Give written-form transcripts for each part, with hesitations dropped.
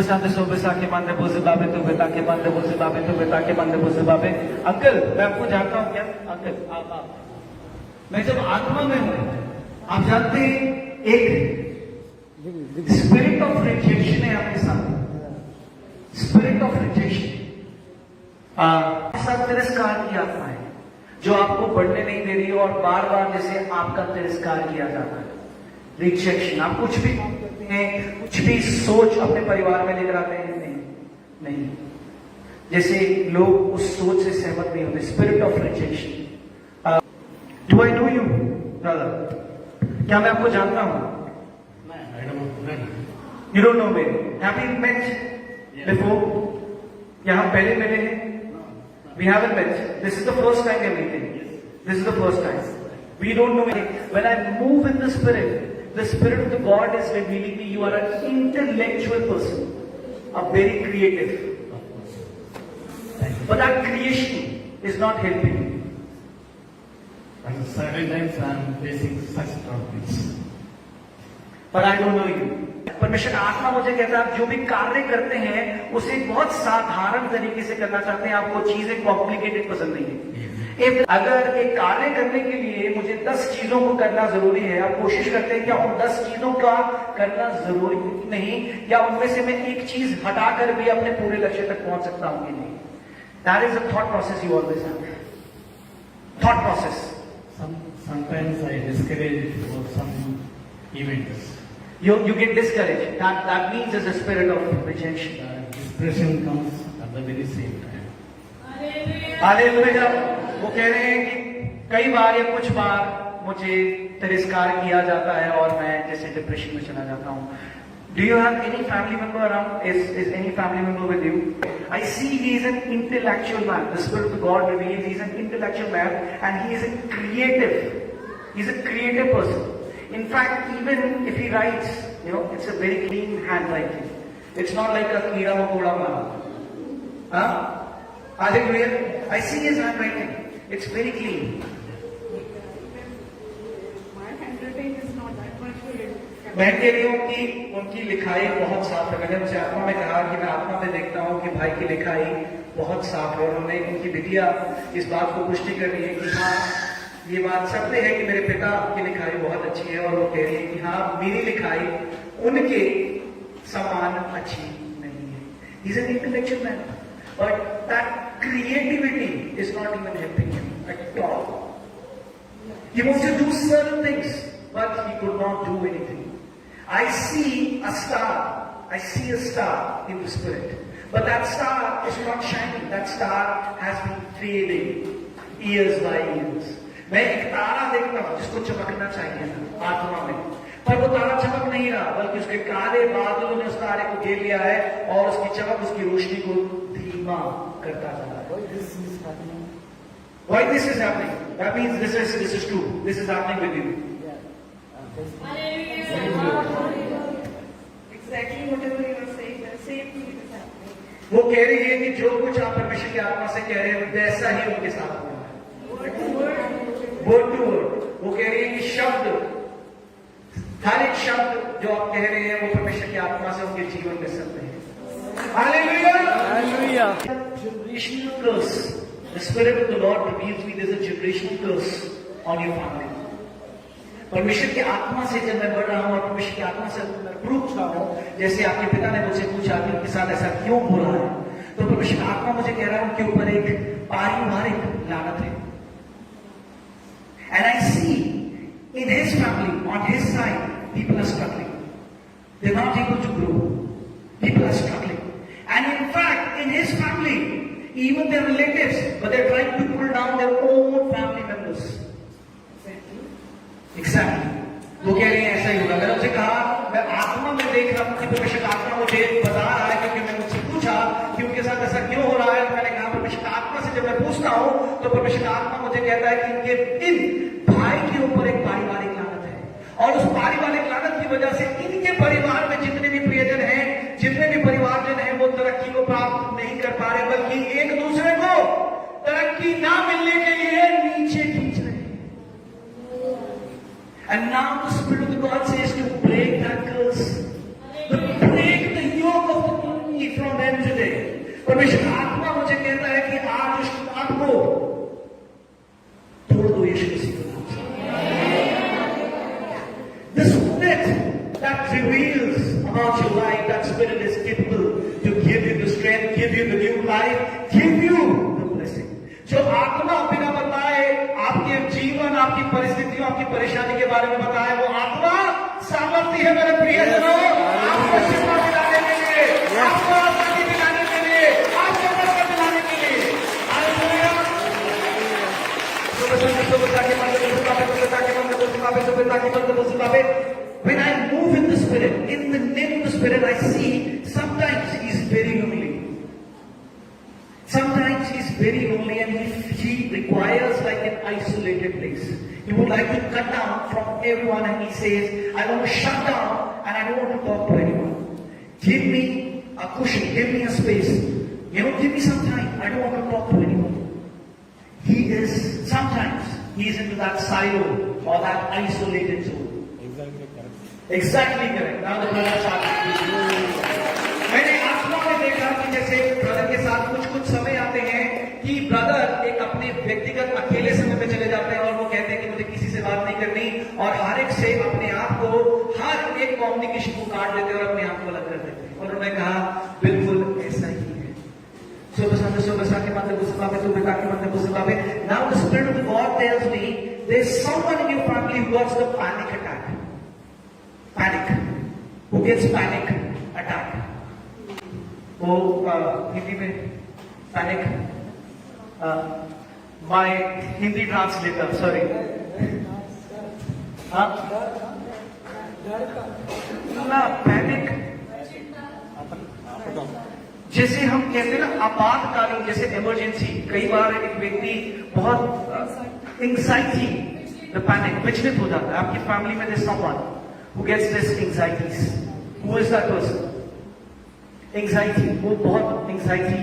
Santo sobre साके मानते बोझे बाबे तो बेटा के मानते बोझे बाबे तो बेटा के मानते बोझे बाबे। अंकल मैं आपको जानता हूँ क्या अंकल आप मैं जब आत्मा में हूँ आप जानते हैं एक स्पिरिट ऑफ रिजेक्शन है आपके साथ। स्पिरिट ऑफ रिजेक्शन साथ तिरस्कार की आत्मा है जो आपको बढ़ने नहीं दे रही और बार बार जैसे आपका तिरस्कार किया जाता है। रिजेक्शन आप कुछ भी करते हैं कुछ भी सोच अपने परिवार में लेकर आते हैं नहीं जैसे लोग उस सोच से सहमत नहीं होते। Spirit of rejection. Do I know you brother? क्या मैं आपको जानता हूं? You don't know me? Have we met before? यहां पहले मिले हैं? We haven't met. This is the first time we are meeting. This is the first time. We don't know me. When I move in the spirit, the spirit of the God is revealing me you are an intellectual person, a very creative, but that creation is not helping you. And certain times I am facing such problems. But I don't know you. परमेश्वर का आत्मा मुझे कहता है आप जो भी कार्य करते हैं उसे बहुत साधारण तरीके से करना चाहते हैं। आपको चीजें कॉम्प्लिकेटेड पसंद नहीं है। अगर एक कार्य करने के लिए मुझे 10 चीजों को करना जरूरी है, आप कोशिश करते हैं क्या उन 10 चीजों का करना जरूरी नहीं, या उनमें से मैं एक चीज हटाकर भी अपने पूरे लक्ष्य तक पहुंच सकता हूं कि नहीं? That is a thought process you always have. Thought process. Sometimes I discourage for some events. You get discouraged. That means there's a spirit of rejection. Depression comes at the very same time. Hallelujah. वो कह रहे हैं कि कई बार या कुछ बार मुझे तिरस्कार किया जाता है और मैं जैसे डिप्रेशन में चला जाता हूँ। Do you have any family member around? Is any family member with you? I see he is an intellectual man. The Spirit of God reveals he is an intellectual man and he is a creative. He is a creative person. In fact, even if he writes, it's a very clean handwriting. It's not like a kira makoda mara. Huh? Hallelujah. I see his handwriting. It's very clean. My handwriting is not that much good. मैं कह रही हूँ कि उनकी लिखाई बहुत साफ है। मैंने मुझे आत्मा में कहा कि मैं आत्मा में देखता हूँ कि भाई की लिखाई बहुत साफ है और उन्होंने उनकी बिटिया इस बात को पुष्टि कर रही है कि हाँ ये बात सत्य है कि मेरे पिता की लिखाई बहुत अच्छी है, और वो कह रही है कि हाँ मेरी लिखाई उनके समान अच्छी नहीं है। He is an intellectual man, but that creativity is not even helping him at all. He wants to do certain things, but he could not do anything. I see a star. I see a star in the spirit, but that star is not shining. That star has been fading years by years. मैं एक तारा देखता हूँ जिसको चमकना चाहिए था आत्मा में, पर वो तारा चमक नहीं रहा, बल्कि उसके काले बादलों ने उस तारे को घेर लिया है और उसकी चमक उसकी रोशनी को धीमा करता जा रहा है। Why this is happening? That means this is true. This is happening with you. Exactly whatever you are saying, the same thing is happening. वो कह रही है कि जो कुछ आप परमेश्वर की आत्मा से कह रहे हैं वैसा ही उनके साथ हुआ है। Word to word. वो कह रही है कि शब्द, हर एक शब्द जो आप कह रहे हैं वो परमेश्वर की आत्मा से उनके जीवन में सत्य है। Hallelujah. Hallelujah. Generational curse. The Spirit of the Lord reveals me there's a generational curse on your family. परमेश्वर की आत्मा से जब मैं बढ़ रहा हूं और परमेश्वर की आत्मा से पूछ रहा हूं, जैसे आपके पिता ने मुझसे पूछा कि उनके साथ ऐसा क्यों हो रहा है, तो परमेश्वर की आत्मा मुझे कह रहा है उनके ऊपर एक पारिवारिक लानत है। And I see in his family, on his side, people are struggling. They're not able to grow. People are struggling. And in fact, in his family, even their relatives, but they're trying to pull down their own family members. Exactly. वो कह रहे हैं ऐसा ही होगा। मैंने उनसे कहा मैं आत्मा में देख रहा हूँ कि परमेश्वर का आत्मा मुझे बता रहा है, क्योंकि मैंने मुझसे पूछा कि उनके साथ ऐसा क्यों हो रहा है। मैंने कहा परमेश्वर का आत्मा से जब मैं पूछता हूँ तो परमेश्वर का आत्मा मुझे कहता है कि इनके इन भाई के ऊपर एक पारिवारिक लानत है, और उस पारिवारिक लानत की वजह से इनके परिवार में जितने भी प्रियजन हैं, जितने भी परिवारजन हैं, वो तरक्की को प्राप्त नहीं कर पा रहे, बल्कि एक दूसरे को तरक्की ना मिलने के लिए नीचे खींच रहे हैं। And now the Spirit of God says to break that curse, to break the yoke of the मुझे कहता है कि आज उस बात को तोड़ दो यीशु मसीह के नाम से। The spirit that reveals about your life, that spirit is capable to give you the strength, give you the new life, give you the blessing. जो आत्मा बिना बताए आपके जीवन, आपकी परिस्थितियों, आपकी परेशानी के बारे में बताए, वो आत्मा सामर्थ्य है मेरे प्रियजनों, आपको शिक्षा दिलाने के लिए, आपको आजादी दिलाने के लिए, आपको बरकत दिलाने के लिए। Hallelujah. When I move in the Spirit, in the name of the Spirit, I see sometimes he's very lonely. Sometimes he's very lonely and he requires like an isolated place. He would like to cut down from everyone and he says, I want to shut down and I don't want to talk to anyone. Give me a cushion, give me a space. You know, give me some time. I don't want to talk to anyone. Sometimes he is into that silo or that isolated zone. Exactly correct. Now the brother started. मैंने आत्मा में देखा कि जैसे brother के साथ कुछ समय आते हैं कि ब्रदर एक अपने व्यक्तिगत अकेले समय में चले जाते हैं और वो कहते हैं कि मुझे किसी से बात नहीं करनी और हर एक से अपने आप को हर एक कम्युनिकेशन को काट देते हैं और अपने आप को अलग कर देते हैं। और उन्होंने कहा बिल्कुल ऐसा ही है। Now the Spirit of God tells me there's someone in your family who got the panic attack. Panic. Who gets panic attack? वो हिंदी में panic, my Hindi translator sorry, ना पैनिक जैसे हम कहते हैं ना आपातकालीन, जैसे इमरजेंसी। कई बार एक व्यक्ति बहुत एंग्जाइटी, द पैनिक, विचलित हो जाता है। आपकी फैमिली में there someone who gets this anxieties, who is that person? Anxiety, वो बहुत एंग्जाइटी।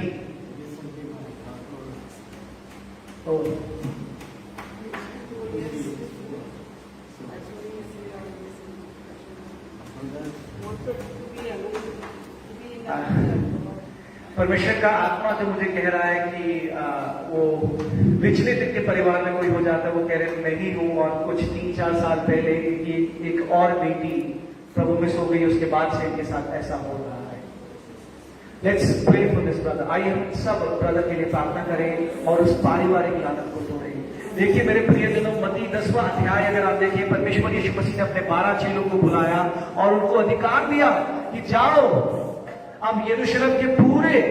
परमेश्वर का आत्मा जो मुझे कह रहा है कि वो पिछले दिन के परिवार में कोई हो जाता है, वो कह रहे मैं ही हूं और कुछ 3-4 साल पहले एक और बेटी प्रभु में सो गई, उसके बाद से इनके साथ ऐसा हो रहा है। Let's pray for this brother. आइए हम सब ब्रदर के लिए प्रार्थना करें और उस पारिवारिक लानत को तोड़ें। देखिए मेरे प्रियजनों, मत्ती 10वां अध्याय अगर आप देखिए, परमेश्वर यीशु मसीह ने अपने 12 चेलों को बुलाया और उनको अधिकार दिया कि जाओ अब यरूशलेम के पूरे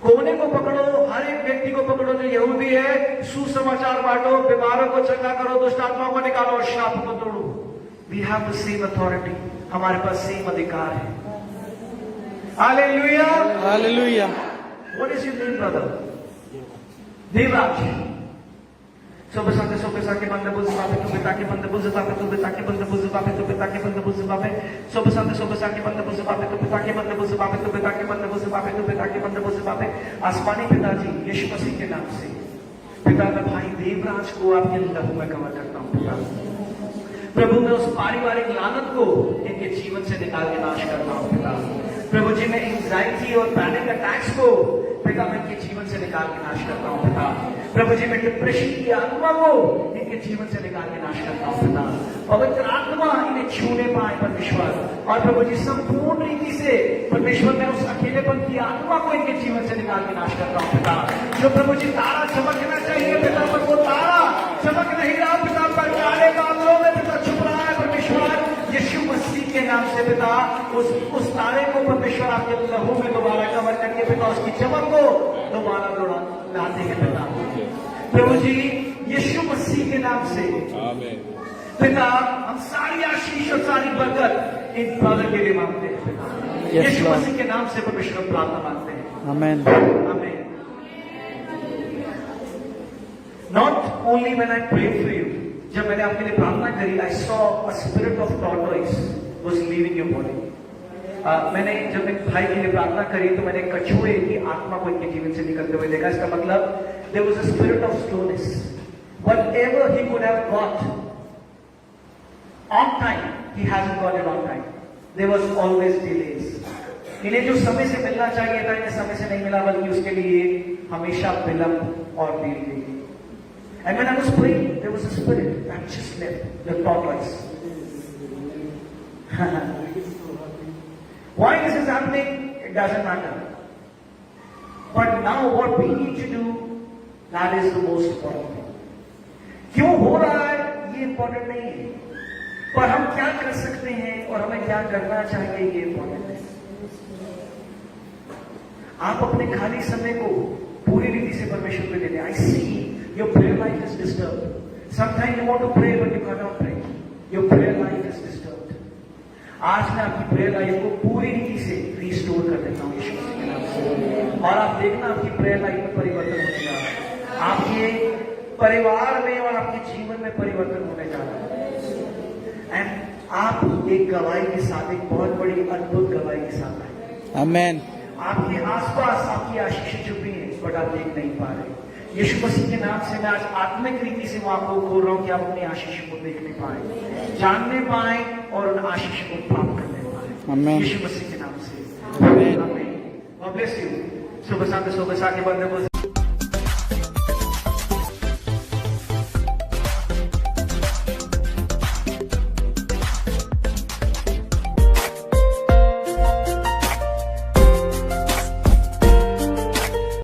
कोने को पकड़ो, हर एक व्यक्ति को पकड़ो जो यहूदी है, सुसमाचार बांटो, बीमारों को चंगा करो, दुष्ट आत्माओं को निकालो और श्राप को तोड़ो। We have the same authority, हमारे पास सेम अधिकार है। Hallelujah, hallelujah. What is your name brother? Devraj. Sobesate sobesake bande buzabe tu betake bande buzabe tu betake bande buzabe tu betake bande buzabe sobesate sobesake bande buzabe tu betake bande buzabe tu betake bande buzabe tu betake bande buzabe। आसमानी पिताजी यीशु मसीह के नाम से पिता, मैं भाई देवराज को आपके लहू में कवर करता हूं पिता। प्रभु मैं उस पारिवारिक लानत को इनके जीवन से निकाल के नाश करता हूं पिता। प्रभु जी मैं एंजाइटी और पैनिक अटैक्स को पिता मैं इनके जीवन से निकाल के नाश करता हूं पिता। प्रभु जी मैं डिप्रेशन की आत्मा को इनके जीवन से निकाल के नाश करता हूं पिता। पवित्र आत्मा इन्हें छूने पाए परमेश्वर, और प्रभु जी संपूर्ण रीति से परमेश्वर मैं उस अकेलेपन की आत्मा को इनके जीवन से निकाल के नाश करता हूं पिता। जो प्रभु जी तारा चमकना चाहिए पिता पर वो तारा चमक नहीं रहा पिता, पर काले बादलों में पिता छुप रहा है परमेश्वर। यीशु मसीह के नाम से पिता उस तारे को परमेश्वर आपके लहू में दोबारा कवर करके पिता उसकी चमक को दोबारा ला देंगे पिता। प्रभु जी यीशु मसीह के नाम से पिता हम सारी आशीष और सारी बरकत इन ब्रदर के लिए मांगते हैं पिता। यीशु मसीह के नाम से परमेश्वर प्रार्थना मांगते हैं। आमेन, आमेन। Not only when I prayed for you, जब मैंने आपके लिए प्रार्थना करी, I saw a spirit of tortoise was leaving your body. मैंने जब एक भाई के लिए प्रार्थना करी तो मैंने कछुए की आत्मा को इनके जीवन से निकलते हुए देखा। इसका मतलब there was a spirit of slowness. Whatever he could have got on time, he hasn't got it on time. There was always delays. इन्हें जो समय से मिलना चाहिए था, इन्हें समय से नहीं मिला, बल्कि उसके लिए हमेशा विलंब और देरी हुई। And when I was praying, there was a spirit that just left the tortoise. Why this is happening, it doesn't matter. But now what we need to do, that is the most important thing. क्यों हो रहा है ये important नहीं है, पर हम क्या कर सकते हैं और हमें क्या करना चाहिए ये इंपॉर्टेंट है। आप अपने खाली समय को पूरी रीति से परमेश्वर पे दे दें। I see your prayer life is disturb. Sometime you want to pray but you can not pray. Your prayer life is disturb. आज मैं आपकी प्रेयर लाइफ को पूरी रीति से रिस्टोर कर देता हूं यीशु मसीह के नाम से, और आप देखना आपकी प्रेयर लाइफ में परिवर्तन होने जा रहा है, आपके परिवार में और आपके जीवन में परिवर्तन होने जा रहा है। एंड आप एक गवाही के साथ, एक बहुत बड़ी अद्भुत गवाही के साथ आए। आमेन। आपके आसपास आपकी आशीष छुपी है, बट आप देख नहीं पा रहे। यीशु मसीह के नाम से मैं आज आत्मिक रीति से वहां को खोल रहा हूं कि आप अपनी आशीष को देखने पाए, जानने पाए और उन आशीष को प्राप्त करने पाए। आमेन। यीशु मसीह के नाम से आमेन। God bless you. सुबह शाम के बंदे को